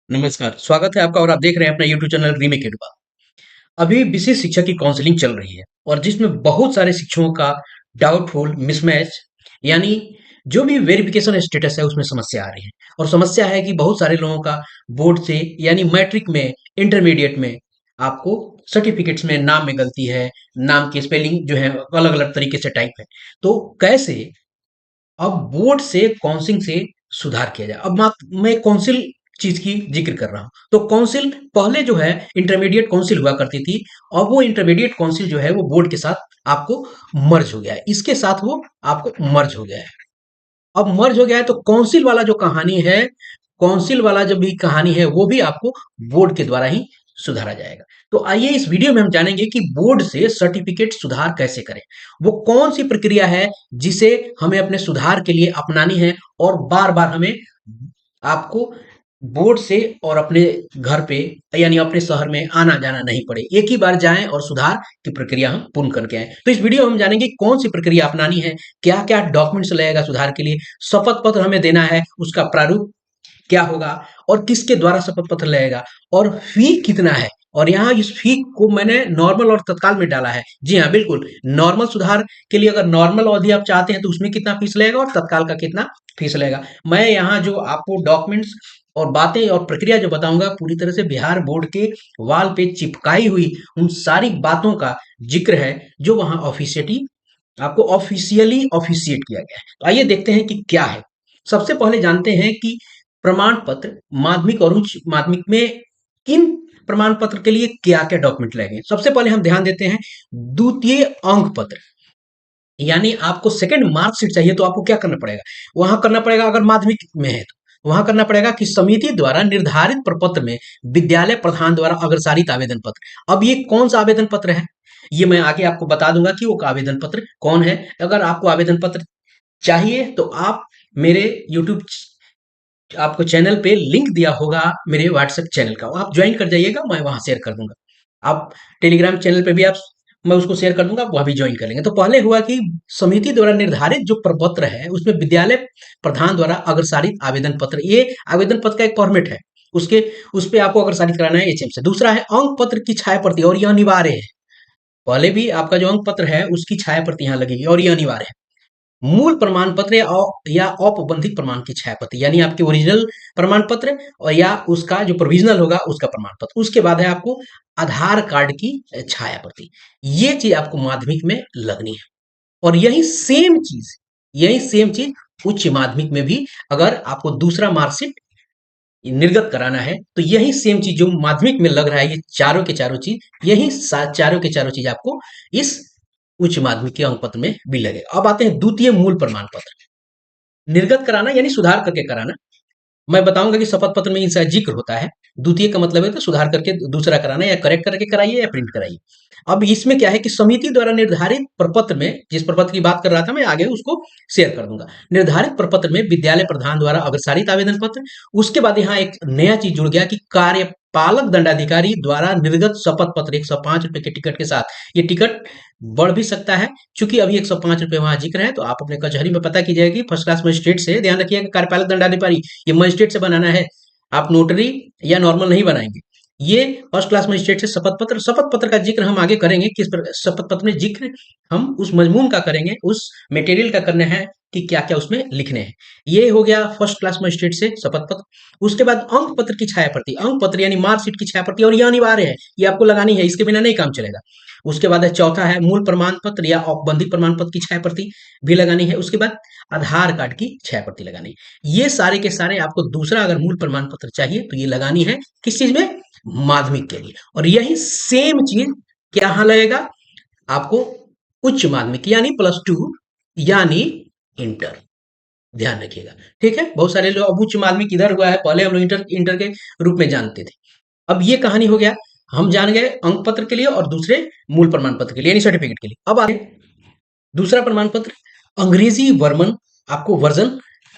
नमस्कार, स्वागत है आपका और आप देख रहे हैं अपना यूट्यूब चैनल रीमेक एडुपा। अभी विशेष शिक्षा की काउंसलिंग चल रही है और जिसमें बहुत सारे शिक्षकों का डाउटफुल, मिसमैच यानी जो भी वेरिफिकेशन स्टेटस है उसमें समस्या आ रही है। और समस्या है कि बहुत सारे लोगों का बोर्ड से यानी मैट्रिक में, इंटरमीडिएट में आपको सर्टिफिकेट्स में नाम में गलती है, नाम की स्पेलिंग जो है अलग-अलग तरीके से टाइप है। तो कैसे अब बोर्ड से काउंसिल से सुधार किया जाए। अब मैं काउंसिल चीज की जिक्र कर रहा हूँ। तो काउंसिल पहले जो है इंटरमीडिएट काउंसिल हुआ करती थी। अब वो इंटरमीडिएट काउंसिल जो है वो बोर्ड के साथ आपको मर्ज हो गया है। इसके साथ वो आपको मर्ज हो गया है। अब मर्ज हो गया है तो काउंसिल वाला जो कहानी है, काउंसिल वाला जो भी कहानी है वो भी आपको बोर्ड के द्वारा ही सुधारा जाएगा। तो आइए इस वीडियो में हम जानेंगे कि बोर्ड से सर्टिफिकेट सुधार कैसे करें। वो कौन सी प्रक्रिया है जिसे हमें अपने सुधार के लिए अपनानी है और बार बार हमें आपको बोर्ड से और अपने घर पे यानी अपने शहर में आना जाना नहीं पड़े, एक ही बार जाएं और सुधार की प्रक्रिया हम पूर्ण करके आए। तो इस वीडियो में हम जानेंगे कौन सी प्रक्रिया अपनानी है, क्या क्या डॉक्यूमेंट्स लगेगा सुधार के लिए, शपथ पत्र हमें देना है उसका प्रारूप क्या होगा और किसके द्वारा शपथ पत्र लगेगा और फी कितना है। और यहाँ इस फी को मैंने नॉर्मल और तत्काल में डाला है। जी हाँ, बिल्कुल नॉर्मल सुधार के लिए अगर नॉर्मल अवधि आप चाहते हैं तो उसमें कितना फीस लगेगा और तत्काल का कितना फीस लगेगा। मैं यहाँ जो आपको डॉक्यूमेंट्स और बातें और प्रक्रिया जो बताऊंगा पूरी तरह से बिहार बोर्ड के वाल पे चिपकाई हुई उन सारी बातों का जिक्र है जो वहां ऑफिशियली आपको ऑफिशियली ऑफिशिएट किया गया है। तो आइए देखते हैं कि क्या है। सबसे पहले जानते हैं कि प्रमाण पत्र माध्यमिक और उच्च माध्यमिक में किन प्रमाण पत्र के लिए क्या क्या डॉक्यूमेंट लगेंगे। सबसे पहले हम ध्यान देते हैं द्वितीय अंक पत्र, यानी आपको सेकंड मार्कशीट चाहिए तो आपको क्या करना पड़ेगा, वहां करना पड़ेगा अगर माध्यमिक में है तो वहां करना पड़ेगा कि समिति द्वारा निर्धारित प्रपत्र में विद्यालय प्रधान द्वारा अग्रसारित आवेदन पत्र। अब ये कौन सा आवेदन पत्र है ये मैं आगे आपको बता दूंगा कि वो आवेदन पत्र कौन है। अगर आपको आवेदन पत्र चाहिए तो आप मेरे यूट्यूब आपको चैनल पे लिंक दिया होगा मेरे व्हाट्सएप चैनल का, आप ज्वाइन कर जाइएगा, मैं वहां शेयर कर दूंगा। आप टेलीग्राम चैनल पे भी आप मैं उसको शेयर कर दूंगा, वह भी ज्वाइन कर लेंगे। तो पहले हुआ कि समिति द्वारा निर्धारित जो प्रपत्र है उसमें विद्यालय प्रधान द्वारा अग्रसारित आवेदन पत्र, ये आवेदन पत्र का एक फॉर्मेट है। उसके उस पे आपको अग्रसारित कराना है एचएम से। दूसरा है अंक पत्र की छाया प्रति और यह अनिवार्य है। पहले भी आपका जो अंक पत्र है उसकी छाया प्रति यहाँ लगेगी और यह अनिवार्य है। मूल प्रमाण पत्र या औपबंधिक प्रमाण की छायाप्रति, यानी आपके ओरिजिनल प्रमाण पत्र और या उसका जो प्रोविजनल होगा उसका प्रमाण पत्र। उसके बाद है आपको आधार कार्ड की छायाप्रति। ये चीज आपको माध्यमिक में लगनी है। और यही सेम चीज उच्च माध्यमिक में भी अगर आपको दूसरा मार्कशीट निर्गत कराना है तो यही सेम चीज जो माध्यमिक में लग रहा है, ये चारों के चारों चीज चारों के चारों चीज आपको इस उच्च माध्यमिक के अंक पत्र में भी लगेगा। अब आते हैं द्वितीय मूल प्रमाण पत्र निर्गत कराना यानी सुधार करके कराना। मैं बताऊंगा कि शपथ पत्र में इनका जिक्र होता है। द्वितीय का मतलब है तो सुधार करके दूसरा कराना, या करेक्ट करके कराइए या प्रिंट कराइए। अब इसमें क्या है कि समिति द्वारा निर्धारित प्रपत्र में, जिस प्रपत्र की बात कर रहा था मैं आगे उसको शेयर कर दूंगा, निर्धारित प्रपत्र में विद्यालय प्रधान द्वारा अग्रसारित आवेदन पत्र। उसके बाद यहाँ एक नया चीज जुड़ गया कि कार्यपालक दंडाधिकारी द्वारा निर्गत शपथ पत्र 105 रुपए के टिकट के साथ। ये टिकट बढ़ भी सकता है क्योंकि अभी 105 रुपए वहां जिक्र है, तो आप अपने कचहरी में पता कीजिएगा। फर्स्ट क्लास मजिस्ट्रेट से ध्यान रखिएगा, कार्यपालक दंडाधिकारी ये मजिस्ट्रेट से बनाना है, आप नोटरी या नॉर्मल नहीं बनाएंगे। ये फर्स्ट क्लास मजिस्ट्रेट से शपथ पत्र का जिक्र हम आगे करेंगे। शपथ पत्र में जिक्र हम उस मजमून का करेंगे, उस मटेरियल का करना है कि क्या क्या उसमें लिखने हैं। ये हो गया फर्स्ट क्लास मजिस्ट्रेट से शपथ पत्र। उसके बाद अंक पत्र की छाया प्रति, अंक पत्र यानी मार्कशीट की छाया प्रति, और ये अनिवार्य है, ये आपको लगानी है, इसके बिना नहीं काम चलेगा। उसके बाद है चौथा है मूल प्रमाण पत्र या औपबंधिक प्रमाण पत्र की छाया प्रति भी लगानी है। उसके बाद आधार कार्ड की छाया प्रति लगानी है। ये सारे के सारे आपको दूसरा अगर मूल प्रमाण पत्र चाहिए तो ये लगानी है किस चीज में, माध्यमिक के लिए। और यही सेम चीज क्या यहाँ लगेगा आपको उच्च माध्यमिक यानी +2 यानी इंटर। ध्यान रखिएगा, ठीक है। बहुत सारे लोग अब उच्च माध्यमिक इधर हुआ है, पहले हम लोग इंटर इंटर के रूप में जानते थे। अब ये कहानी हो गया, हम जान गए अंक पत्र के लिए और दूसरे मूल प्रमाण पत्र के लिए यानी सर्टिफिकेट के लिए। अब आगे दूसरा प्रमाण पत्र अंग्रेजी वर्मन आपको वर्जन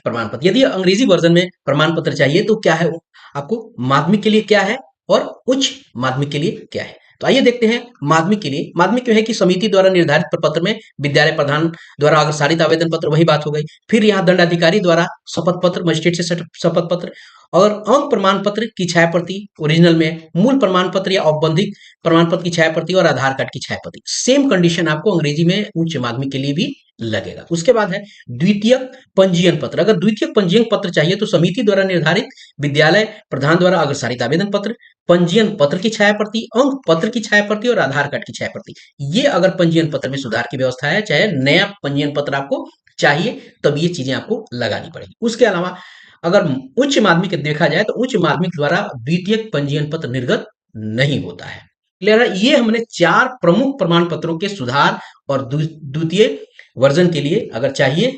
प्रमाण पत्र। यदि अंग्रेजी वर्जन में प्रमाण पत्र चाहिए तो क्या है, आपको माध्यमिक के लिए क्या है और उच्च माध्यमिक के लिए क्या है। तो आइए देखते हैं माध्यमिक के लिए। माध्यमिक में है कि समिति द्वारा निर्धारित प्रपत्र में विद्यालय प्रधान द्वारा अग्रसारित आवेदन पत्र, वही बात हो गई। फिर यहाँ दंडाधिकारी द्वारा शपथ पत्र, मजिस्ट्रेट से शपथ पत्र, और अंक प्रमाण पत्र की छाया प्रति ओरिजिनल में, मूल प्रमाण पत्र या औपबंधिक प्रमाण पत्र की छाया प्रति और आधार कार्ड की छाया प्रति। सेम कंडीशन आपको अंग्रेजी में उच्च माध्यमिक के लिए भी लगेगा। उसके बाद है द्वितीयक पंजीयन पत्र। अगर द्वितीयक पंजीयन पत्र चाहिए तो समिति द्वारा निर्धारित विद्यालय प्रधान द्वारा अग्रसारित आवेदन पत्र, पंजीयन पत्र की छाया प्रति, अंक पत्र की छाया प्रति और आधार कार्ड की छाया प्रति। ये अगर पंजीयन पत्र में सुधार की व्यवस्था है, चाहे नया पंजीयन पत्र आपको चाहिए, तब ये चीजें आपको लगानी पड़ेगी। उसके अलावा अगर उच्च माध्यमिक देखा जाए तो उच्च माध्यमिक द्वारा द्वितीयक पंजीयन पत्र निर्गत नहीं होता है। क्लियर है? ये हमने 4 प्रमुख प्रमाण पत्रों के सुधार और द्वितीय वर्जन के लिए अगर चाहिए,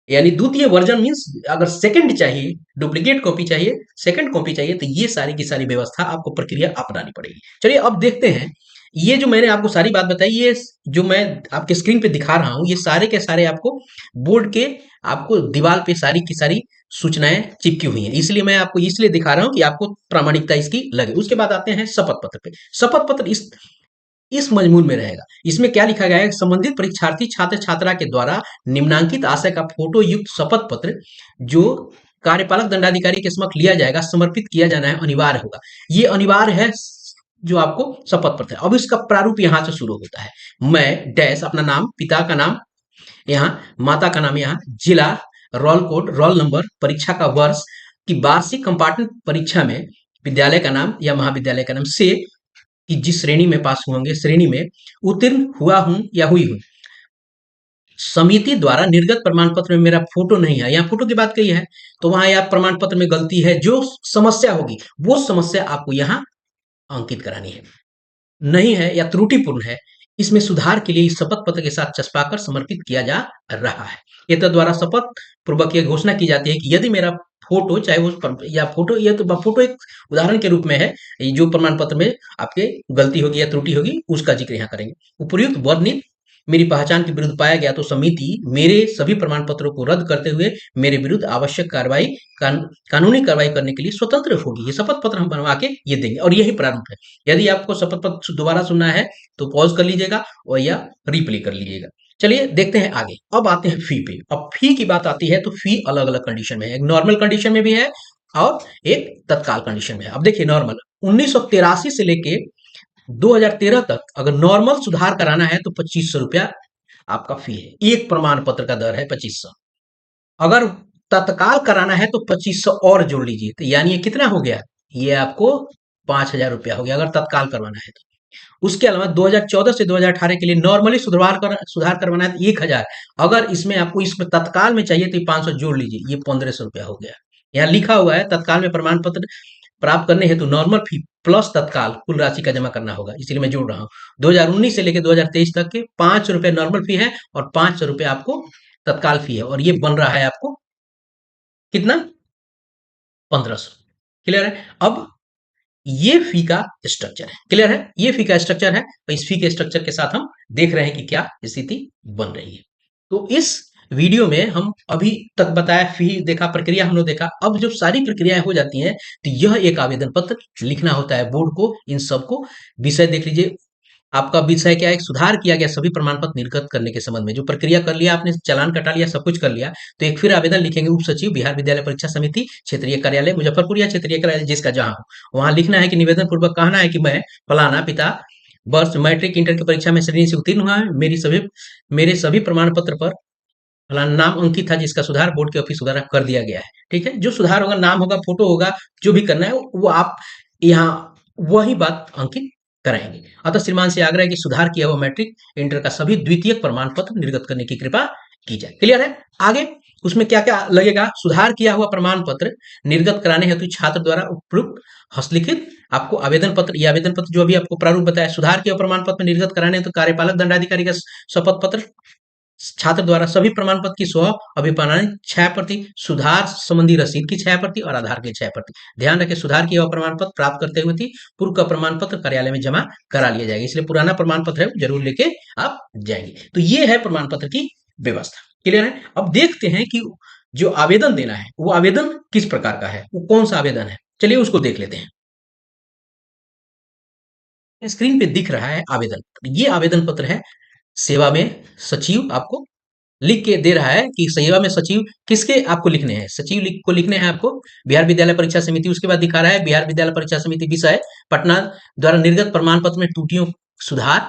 यानी द्वितीय वर्जन मीन्स अगर सेकंड चाहिए, डुप्लीकेट कॉपी चाहिए, सेकंड कॉपी चाहिए, तो ये सारी की सारी व्यवस्था आपको प्रक्रिया अपनानी पड़ेगी। चलिए अब देखते हैं, ये जो मैंने आपको सारी बात बताई, ये जो मैं आपके स्क्रीन पे दिखा रहा हूं, ये सारे के सारे आपको बोर्ड के आपको दीवार पे सारी की सारी सूचनाएं चिपकी हुई हैं। इसलिए मैं आपको इसलिए दिखा रहा हूं कि आपको प्रामाणिकता इसकी लगे। उसके बाद आते हैं शपथ पत्र पे। शपथ पत्र इस मजमून में रहेगा। इसमें क्या लिखा गया है? संबंधित परीक्षार्थी छात्र छात्रा के द्वारा निम्नांकित आशय का फोटो युक्त शपथ पत्र जो कार्यपालक दंडाधिकारी के समक्ष लिया जाएगा, समर्पित किया जाना है, अनिवार्य होगा। ये अनिवार्य है जो आपको शपथ पत्र है। अब इसका प्रारूप यहां से शुरू होता है। मैं डैश अपना नाम, पिता का नाम यहाँ, माता का नाम यहाँ, जिला, रोल कोड, रोल नंबर, परीक्षा का वर्ष की वार्षिक कंपार्टमेंट परीक्षा में विद्यालय का नाम या महाविद्यालय का नाम से कि जिस श्रेणी में पास होंगे, श्रेणी में उत्तीर्ण हुआ हूं या हुई हूं। समिति द्वारा निर्गत प्रमाण पत्र में मेरा फोटो नहीं है, यहाँ फोटो की बात कही है, तो वहां या प्रमाण पत्र में गलती है, जो समस्या होगी वो समस्या आपको यहाँ अंकित करानी है। नहीं है या त्रुटिपूर्ण है, इसमें सुधार के लिए इस शपथ पत्र के साथ चस्पाकर समर्पित किया जा रहा है। ये तो द्वारा शपथ पूर्वक यह घोषणा की जाती है कि यदि मेरा फोटो, चाहे वो या फोटो, ये तो फोटो एक उदाहरण के रूप में है, जो प्रमाण पत्र में आपके गलती होगी या त्रुटि होगी उसका जिक्र यहाँ करेंगे। उपयुक्त वर्णित मेरी पहचान के विरुद्ध पाया गया तो समिति मेरे सभी प्रमाण पत्रों को रद्द करते हुए मेरे विरुद्ध आवश्यक कार्रवाई, कानूनी कार्रवाई करने के लिए स्वतंत्र होगी। ये शपथ पत्र हम बनवा के ये देंगे और यही प्रारूप है। यदि आपको शपथ पत्र दोबारा सुनना है तो पॉज कर लीजिएगा और या रिप्ले कर लीजिएगा। चलिए देखते हैं आगे। अब आते हैं फी पे। अब फी की बात आती है तो फी अलग अलग कंडीशन में है, एक नॉर्मल कंडीशन में भी है और एक तत्काल कंडीशन में है। अब देखिए नॉर्मल 1983 से लेके 2013 तक अगर नॉर्मल सुधार कराना है तो 2500 रुपया आपका फी है। एक प्रमाण पत्र का दर है 2500। अगर तत्काल कराना है तो 2500 और जोड़ लीजिए, तो यानी ये कितना हो गया? ये आपको 5000 रुपया हो गया अगर तत्काल करवाना है तो। उसके अलावा 2014 से 2018 के लिए नॉर्मली सुधार करवाना है तो 1000। अगर इसमें आपको इसमें तत्काल में चाहिए तो 500 जोड़ लीजिए, ये 1500 रुपया हो गया। यहाँ लिखा हुआ है तत्काल में प्रमाण पत्र प्राप्त करने हेतु नॉर्मल फी प्लस तत्काल कुल राशि का जमा करना होगा, इसलिए मैं जोड़ रहा हूँ। 2019 से लेकर 2023 तक के 500 रुपए नॉर्मल फी है और 500 रुपए आपको तत्काल फी है, और ये बन रहा है आपको कितना? 1500। क्लियर है? अब ये फी का स्ट्रक्चर है। क्लियर है? ये फी का स्ट्रक्चर है। तो इस फी के स्ट्रक्चर के साथ हम देख रहे हैं कि क्या स्थिति बन रही है। तो इस वीडियो में हम अभी तक बताया, फी देखा, प्रक्रिया हम लोग देखा। अब जब सारी प्रक्रियाएं हो जाती हैं तो यह एक आवेदन पत्र लिखना होता है बोर्ड को। इन सबको विषय देख लीजिए। आपका विषय क्या है? सुधार किया गया सभी प्रमाण पत्र निर्गत करने के संबंध में। जो प्रक्रिया कर लिया आपने, चालान कटा लिया, सब कुछ कर लिया, तो एक फिर आवेदन लिखेंगे उप सचिव बिहार विद्यालय परीक्षा समिति क्षेत्रीय कार्यालय मुजफ्फरपुर या क्षेत्रीय कार्यालय जिसका जहां हो, वहां लिखना है कि निवेदन पूर्वक कहना है कि मैं फलाना पिता वर्ष मैट्रिक इंटर की परीक्षा में श्रेणी से उत्तीर्ण हुआ है, मेरे सभी प्रमाण पत्र पर फलाना नाम अंकित था जिसका सुधार बोर्ड के ऑफिस द्वारा कर दिया गया है। ठीक है? जो सुधार होगा, नाम होगा, फोटो होगा, जो भी करना है वो आप यहाँ वही बात अंकित कराएंगे। अतः श्रीमान से आग्रह है कि सुधार किया हुआ मैट्रिक इंटर का सभी द्वितीयक प्रमाण पत्र निर्गत करने की कृपा की जाए। क्लियर है? आगे उसमें क्या क्या लगेगा? सुधार किया हुआ प्रमाण पत्र निर्गत कराने हेतु छात्र द्वारा उपयुक्त हस्तलिखित आपको आवेदन पत्र, ये आवेदन पत्र जो अभी आपको प्रारूप बताया, सुधार किया प्रमाण पत्र निर्गत कराने हेतु कार्यपालक दंडाधिकारी का शपथ पत्र, छात्र द्वारा सभी प्रमाण पत्र की स्व अभिप्रमाणित छाया प्रति, सुधार संबंधी रसीद की छाया प्रति और आधार की छाया प्रति। ध्यान रखें, सुधार किया हुआ प्रमाण पत्र प्राप्त करते हुए पूर्व का प्रमाण पत्र कार्यालय में जमा करा लिया जाएगा, इसलिए पुराना प्रमाण पत्र है वो जरूर लेके आप जाएंगे। तो ये है प्रमाण पत्र की व्यवस्था। क्लियर है? अब देखते हैं कि जो आवेदन देना है वो आवेदन किस प्रकार का है, वो कौन सा आवेदन है, चलिए उसको देख लेते हैं। स्क्रीन पे दिख रहा है आवेदन पत्र। ये आवेदन पत्र है सेवा में सचिव आपको लिख के दे रहा है कि सेवा में सचिव किसके आपको लिखने हैं, सचिव को लिखने हैं आपको बिहार विद्यालय परीक्षा समिति। उसके बाद दिखा रहा है बिहार विद्यालय परीक्षा समिति विषय पटना द्वारा निर्गत प्रमाण पत्र में त्रुटियों सुधार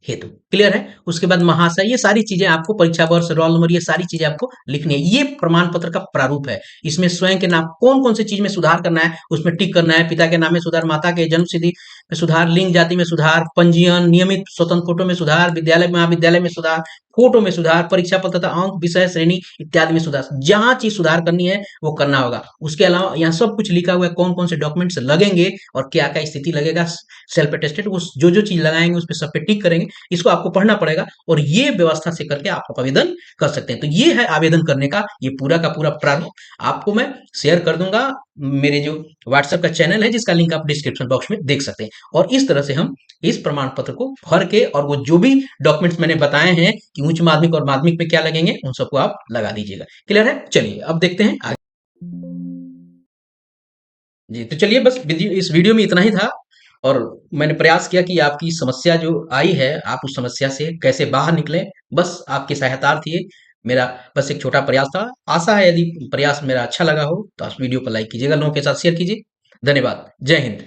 हेतु। क्लियर है। उसके बाद महाशय, ये सारी चीजें आपको परीक्षा वर्ष, रोल नंबर, ये सारी चीजें आपको लिखनी है। ये प्रमाण पत्र का प्रारूप है। इसमें स्वयं के नाम कौन कौन सी चीज में सुधार करना है उसमें टिक करना है। पिता के नाम में सुधार, माता के जन्म सिद्धि में सुधार, लिंग जाति में सुधार, पंजीयन, नियमित स्वतंत्र फोटो में सुधार, विद्यालय महाविद्यालय में सुधार, फोटो में सुधार, परीक्षा पत्र तथा अंक, विषय श्रेणी इत्यादि में सुधार। जहां चीज सुधार करनी है वो करना होगा। उसके अलावा यहाँ सब कुछ लिखा हुआ है कौन कौन से डॉक्यूमेंट्स लगेंगे और क्या क्या स्थिति लगेगा। सेल्फ अटेस्टेड उस जो जो चीज लगाएंगे उस पर सब पे टिक करेंगे। इसको आपको पढ़ना पड़ेगा और ये व्यवस्था से करके आप आवेदन कर सकते हैं। तो ये है आवेदन करने का ये पूरा का पूरा प्रारूप। आपको मैं शेयर कर दूंगा मेरे जो व्हाट्सएप का चैनल है जिसका लिंक आप डिस्क्रिप्शन बॉक्स में देख सकते हैं। और इस तरह से हम इस प्रमाण पत्र को भर के और वो जो भी डॉक्यूमेंट्स मैंने बताए हैं कि उच्च माध्यमिक और माध्यमिक में क्या लगेंगे उन सबको आप लगा दीजिएगा। क्लियर है। चलिए अब देखते हैं आगे। जी तो चलिए बस इस वीडियो में इतना ही था। और मैंने प्रयास किया कि आपकी समस्या जो आई है आप उस समस्या से कैसे बाहर निकलें, बस आपकी सहायतार्थ ये मेरा बस एक छोटा प्रयास था। आशा है यदि प्रयास मेरा अच्छा लगा हो तो आप वीडियो को लाइक कीजिएगा, लोगों के साथ शेयर कीजिए। धन्यवाद। जय हिंद।